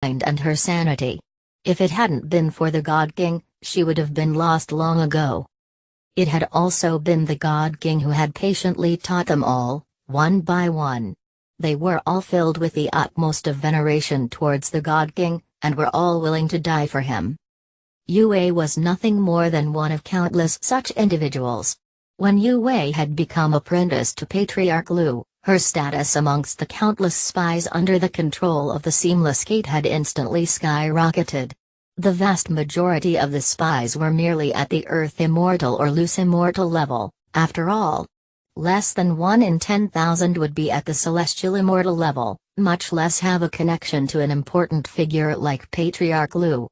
and her sanity. If it hadn't been for the God King, she would have been lost long ago. It had also been the God King who had patiently taught them all, one by one. They were all filled with the utmost of veneration towards the God King, and were all willing to die for him. Yue was nothing more than one of countless such individuals. When Yue had become apprentice to Patriarch Lu, her status amongst the countless spies under the control of the Seamless Gate had instantly skyrocketed. The vast majority of the spies were merely at the Earth Immortal or Loose Immortal level, after all. Less than 1 in 10,000 would be at the Celestial Immortal level, much less have a connection to an important figure like Patriarch Lu.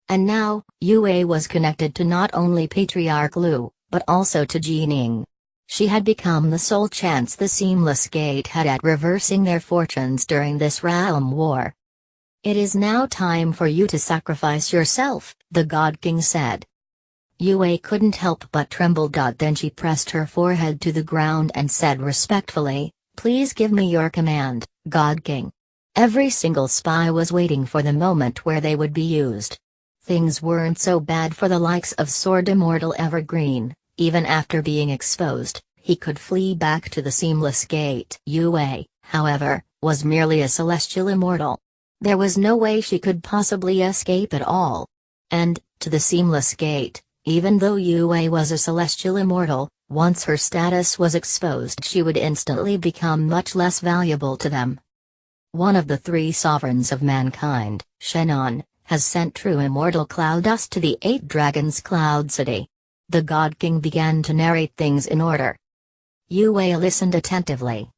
And now, Yue was connected to not only Patriarch Lu, but also to Jining. She had become the sole chance the Seamless Gate had at reversing their fortunes during this realm war. "It is now time for you to sacrifice yourself," the God King said. Yue couldn't help but tremble. Then she pressed her forehead to the ground and said respectfully, "Please give me your command, God King." Every single spy was waiting for the moment where they would be used. Things weren't so bad for the likes of Sword Immortal Evergreen. Even after being exposed, he could flee back to the Seamless Gate. Yue, however, was merely a Celestial Immortal. There was no way she could possibly escape at all. And, to the Seamless Gate, even though Yue was a Celestial Immortal, once her status was exposed she would instantly become much less valuable to them. One of the 3 sovereigns of mankind, Shannon, has sent true immortal cloud dust to the 8 Dragons Cloud City. The God King began to narrate things in order. Yue listened attentively.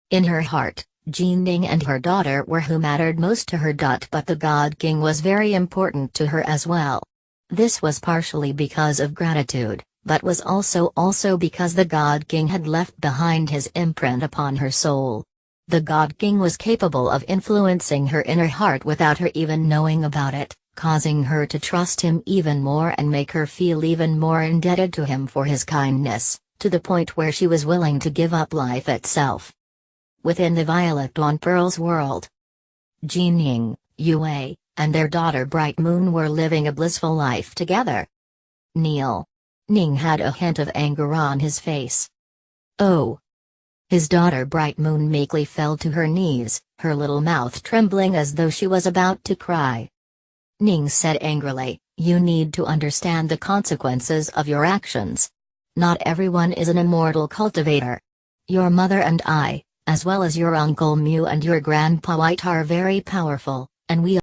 In her heart, Jining and her daughter were who mattered most to her. But the God King was very important to her as well. This was partially because of gratitude, but was also because the God King had left behind his imprint upon her soul. The God King was capable of influencing her inner heart without her even knowing about it, causing her to trust him even more and make her feel even more indebted to him for his kindness, to the point where she was willing to give up life itself. Within the Violet Dawn Pearl's world, Jining, Yue, and their daughter Bright Moon were living a blissful life together. Ning had a hint of anger on his face. "Oh." His daughter Bright Moon meekly fell to her knees, her little mouth trembling as though she was about to cry. Ning said angrily, "You need to understand the consequences of your actions. Not everyone is an immortal cultivator. Your mother and I, as well as your Uncle Mew and your Grandpa White are very powerful, and we